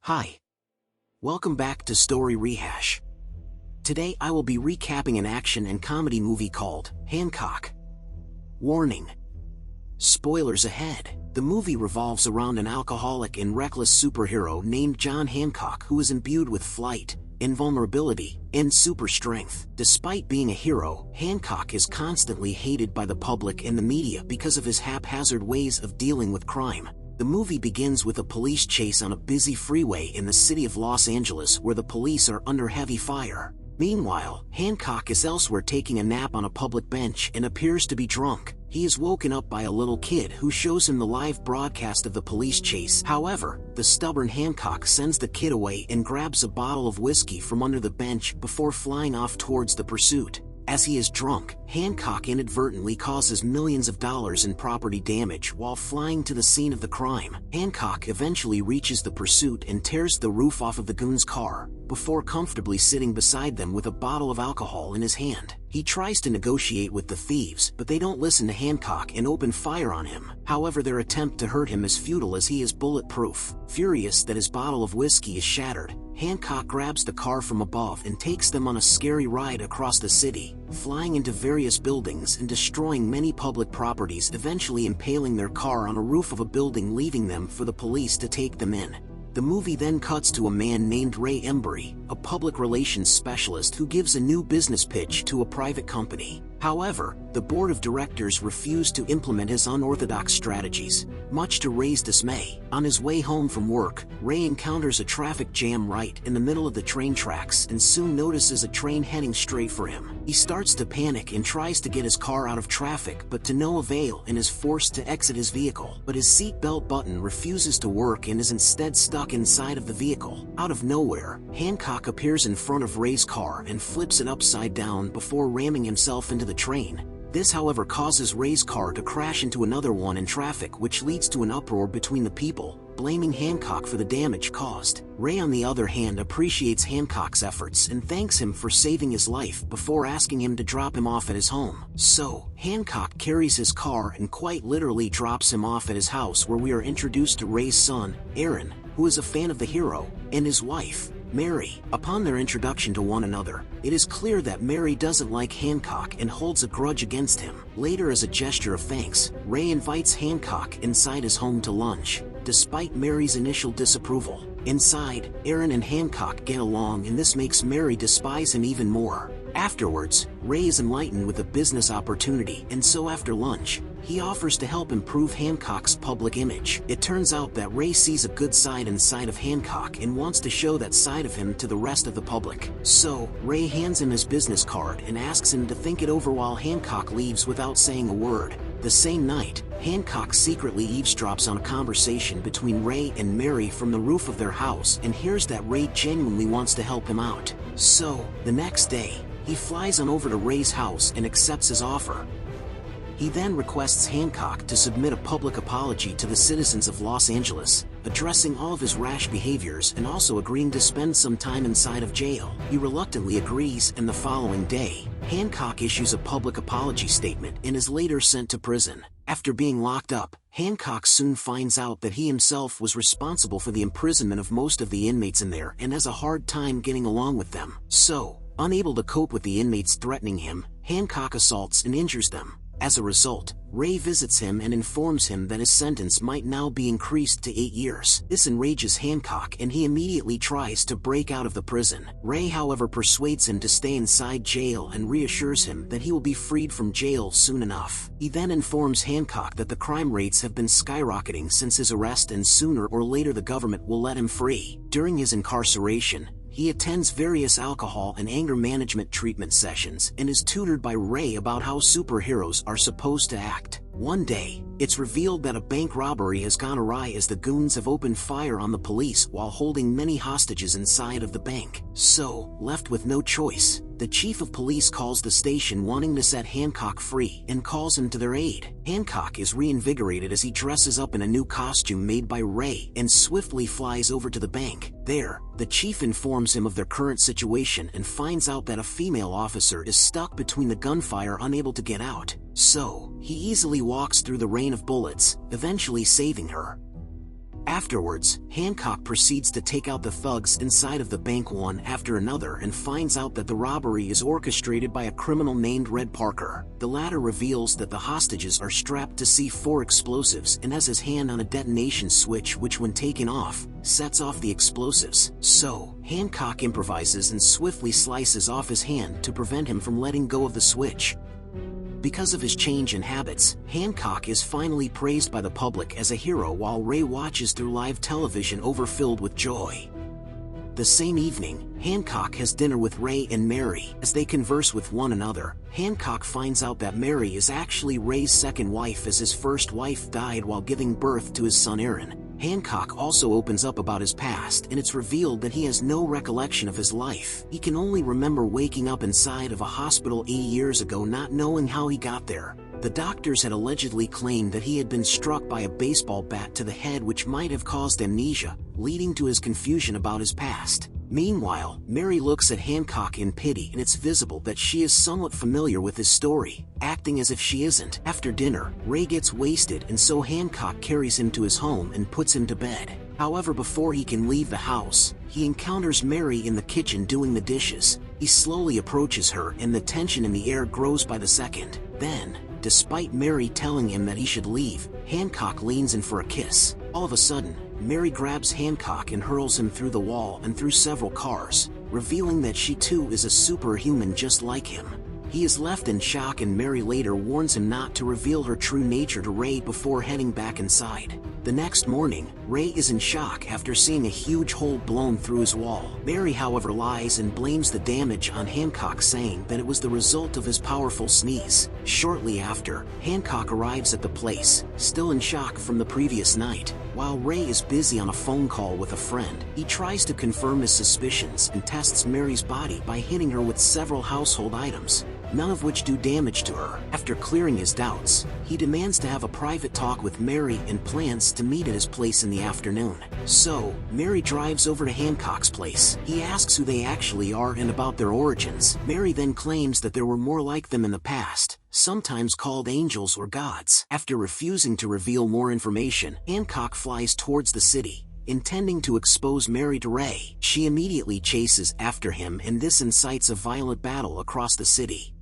Hi. Welcome back to Story Rehash. Today I will be recapping an action and comedy movie called Hancock. Warning. Spoilers ahead. The movie revolves around an alcoholic and reckless superhero named John Hancock who is imbued with flight, invulnerability, and super strength. Despite being a hero, Hancock is constantly hated by the public and the media because of his haphazard ways of dealing with crime. The movie begins with a police chase on a busy freeway in the city of Los Angeles where the police are under heavy fire. Meanwhile, Hancock is elsewhere taking a nap on a public bench and appears to be drunk. He is woken up by a little kid who shows him the live broadcast of the police chase. However, the stubborn Hancock sends the kid away and grabs a bottle of whiskey from under the bench before flying off towards the pursuit. As he is drunk, Hancock inadvertently causes millions of dollars in property damage while flying to the scene of the crime. Hancock eventually reaches the pursuit and tears the roof off of the goon's car, before comfortably sitting beside them with a bottle of alcohol in his hand. He tries to negotiate with the thieves, but they don't listen to Hancock and open fire on him. However, their attempt to hurt him is futile as he is bulletproof. Furious that his bottle of whiskey is shattered, Hancock grabs the car from above and takes them on a scary ride across the city, flying into various buildings and destroying many public properties, eventually impaling their car on a roof of a building, leaving them for the police to take them in. The movie then cuts to a man named Ray Embry, a public relations specialist who gives a new business pitch to a private company. However, the board of directors refuse to implement his unorthodox strategies, much to Ray's dismay. On his way home from work, Ray encounters a traffic jam right in the middle of the train tracks and soon notices a train heading straight for him. He starts to panic and tries to get his car out of traffic, but to no avail, and is forced to exit his vehicle. But his seatbelt button refuses to work and is instead stuck inside of the vehicle. Out of nowhere, Hancock appears in front of Ray's car and flips it upside down before ramming himself into the train. This, however, causes Ray's car to crash into another one in traffic, which leads to an uproar between the people, blaming Hancock for the damage caused. Ray, on the other hand, appreciates Hancock's efforts and thanks him for saving his life before asking him to drop him off at his home. So, Hancock carries his car and quite literally drops him off at his house, where we are introduced to Ray's son, Aaron, who is a fan of the hero, and his wife, Mary. Upon their introduction to one another, it is clear that Mary doesn't like Hancock and holds a grudge against him. Later, as a gesture of thanks, Ray invites Hancock inside his home to lunch, despite Mary's initial disapproval. Inside, Aaron and Hancock get along, and this makes Mary despise him even more. Afterwards, Ray is enlightened with a business opportunity, and so after lunch, he offers to help improve Hancock's public image. It turns out that Ray sees a good side inside of Hancock and wants to show that side of him to the rest of the public. So, Ray hands him his business card and asks him to think it over while Hancock leaves without saying a word. The same night, Hancock secretly eavesdrops on a conversation between Ray and Mary from the roof of their house and hears that Ray genuinely wants to help him out. So, the next day, he flies on over to Ray's house and accepts his offer. He then requests Hancock to submit a public apology to the citizens of Los Angeles, addressing all of his rash behaviors and also agreeing to spend some time inside of jail. He reluctantly agrees, and the following day, Hancock issues a public apology statement and is later sent to prison. After being locked up, Hancock soon finds out that he himself was responsible for the imprisonment of most of the inmates in there and has a hard time getting along with them. So, unable to cope with the inmates threatening him, Hancock assaults and injures them. As a result, Ray visits him and informs him that his sentence might now be increased to 8 years. This enrages Hancock and he immediately tries to break out of the prison. Ray, however, persuades him to stay inside jail and reassures him that he will be freed from jail soon enough. He then informs Hancock that the crime rates have been skyrocketing since his arrest and sooner or later the government will let him free. During his incarceration, he attends various alcohol and anger management treatment sessions and is tutored by Ray about how superheroes are supposed to act. One day, it's revealed that a bank robbery has gone awry as the goons have opened fire on the police while holding many hostages inside of the bank. So, left with no choice, the chief of police calls the station wanting to set Hancock free and calls him to their aid. Hancock is reinvigorated as he dresses up in a new costume made by Ray and swiftly flies over to the bank. There, the chief informs him of their current situation and finds out that a female officer is stuck between the gunfire, unable to get out. So, he easily walks through the rain of bullets, eventually saving her. Afterwards, Hancock proceeds to take out the thugs inside of the bank one after another and finds out that the robbery is orchestrated by a criminal named Red Parker. The latter reveals that the hostages are strapped to C4 explosives and has his hand on a detonation switch which, when taken off, sets off the explosives. So, Hancock improvises and swiftly slices off his hand to prevent him from letting go of the switch. Because of his change in habits, Hancock is finally praised by the public as a hero while Ray watches through live television overfilled with joy. The same evening, Hancock has dinner with Ray and Mary. As they converse with one another, Hancock finds out that Mary is actually Ray's second wife, as his first wife died while giving birth to his son Aaron. Hancock also opens up about his past, and it's revealed that he has no recollection of his life. He can only remember waking up inside of a hospital 80 years ago, not knowing how he got there. The doctors had allegedly claimed that he had been struck by a baseball bat to the head, which might have caused amnesia, leading to his confusion about his past. Meanwhile, Mary looks at Hancock in pity, and it's visible that she is somewhat familiar with his story, acting as if she isn't. After dinner, Ray gets wasted, and so Hancock carries him to his home and puts him to bed. However, before he can leave the house, he encounters Mary in the kitchen doing the dishes. He slowly approaches her, and the tension in the air grows by the second. Then, despite Mary telling him that he should leave, Hancock leans in for a kiss. All of a sudden, Mary grabs Hancock and hurls him through the wall and through several cars, revealing that she too is a superhuman just like him. He is left in shock, and Mary later warns him not to reveal her true nature to Ray before heading back inside. The next morning, Ray is in shock after seeing a huge hole blown through his wall. Mary, however, lies and blames the damage on Hancock, saying that it was the result of his powerful sneeze. Shortly after, Hancock arrives at the place, still in shock from the previous night. While Ray is busy on a phone call with a friend, he tries to confirm his suspicions and tests Mary's body by hitting her with several household items, none of which do damage to her. After clearing his doubts, he demands to have a private talk with Mary and plans to meet at his place in the afternoon. So, Mary drives over to Hancock's place. He asks who they actually are and about their origins. Mary then claims that there were more like them in the past, sometimes called angels or gods. After refusing to reveal more information, Hancock flies towards the city, intending to expose Mary to Ray. She immediately chases after him, and this incites a violent battle across the city.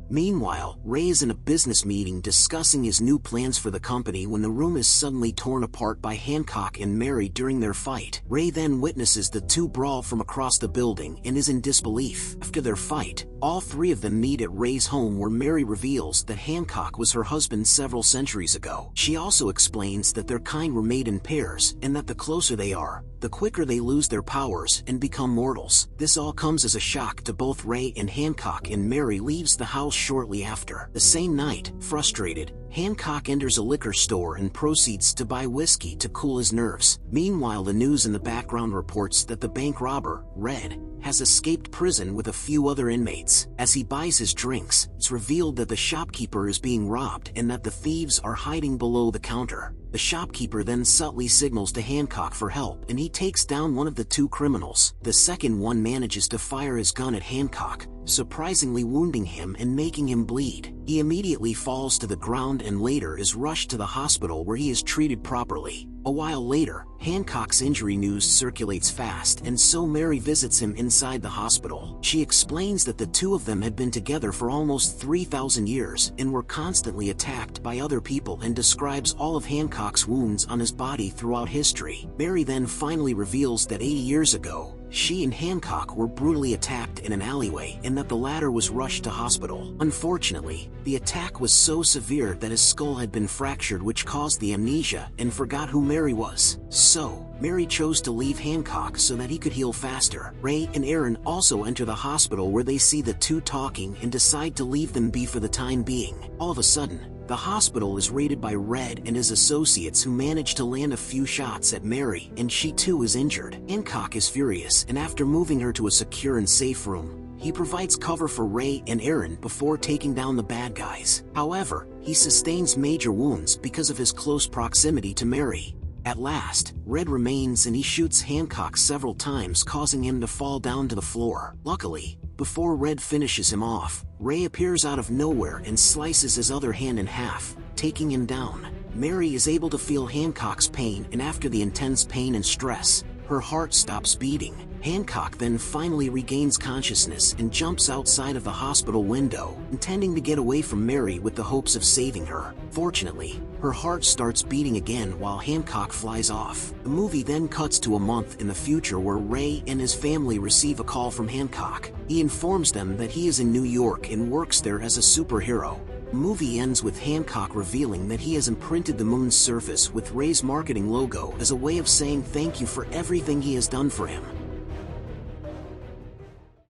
Meanwhile, Ray is in a business meeting discussing his new plans for the company when the room is suddenly torn apart by Hancock and Mary during their fight. Ray then witnesses the two brawl from across the building and is in disbelief. After their fight, all three of them meet at Ray's home, where Mary reveals that Hancock was her husband several centuries ago. She also explains that their kind were made in pairs, and that the closer they are, the quicker they lose their powers and become mortals. This all comes as a shock to both Ray and Hancock, and Mary leaves the house shortly after. The same night, frustrated, Hancock enters a liquor store and proceeds to buy whiskey to cool his nerves. Meanwhile, the news in the background reports that the bank robber, Red, has escaped prison with a few other inmates. As he buys his drinks, it's revealed that the shopkeeper is being robbed and that the thieves are hiding below the counter. The shopkeeper then subtly signals to Hancock for help, and he takes down one of the two criminals. The second one manages to fire his gun at Hancock, surprisingly wounding him and making him bleed. He immediately falls to the ground and later is rushed to the hospital, where he is treated properly. A while later, Hancock's injury news circulates fast, and so Mary visits him inside the hospital. She explains that the two of them had been together for almost 3,000 years and were constantly attacked by other people, and describes all of Hancock's wounds on his body throughout history. Mary then finally reveals that 80 years ago, she and Hancock were brutally attacked in an alleyway, and that the latter was rushed to hospital. Unfortunately, the attack was so severe that his skull had been fractured, which caused the amnesia, and forgot who Mary was. So, Mary chose to leave Hancock so that he could heal faster. Ray and Aaron also enter the hospital, where they see the two talking and decide to leave them be for the time being. All of a sudden, the hospital is raided by Red and his associates, who manage to land a few shots at Mary, and she too is injured. Hancock is furious, and after moving her to a secure and safe room, he provides cover for Ray and Aaron before taking down the bad guys. However, he sustains major wounds because of his close proximity to Mary. At last, Red remains, and he shoots Hancock several times, causing him to fall down to the floor. Luckily, before Red finishes him off, Ray appears out of nowhere and slices his other hand in half, taking him down. Mary is able to feel Hancock's pain, and after the intense pain and stress, her heart stops beating. Hancock then finally regains consciousness and jumps outside of the hospital window, intending to get away from Mary with the hopes of saving her. Fortunately, her heart starts beating again while Hancock flies off. The movie then cuts to a month in the future where Ray and his family receive a call from Hancock. He informs them that he is in New York and works there as a superhero. The movie ends with Hancock revealing that he has imprinted the moon's surface with Ray's marketing logo as a way of saying thank you for everything he has done for him.